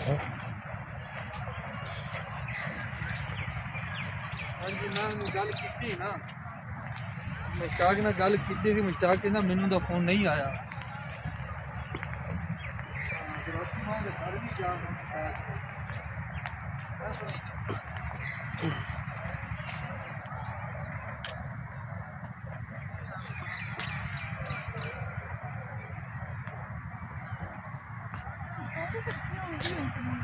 हाँ जी मैं गल की ना मुश्ताक ने गल की थी मुश्ताक कहना मैनू तो फोन नहीं आया सारी कश्तियाँ हो गई हैं।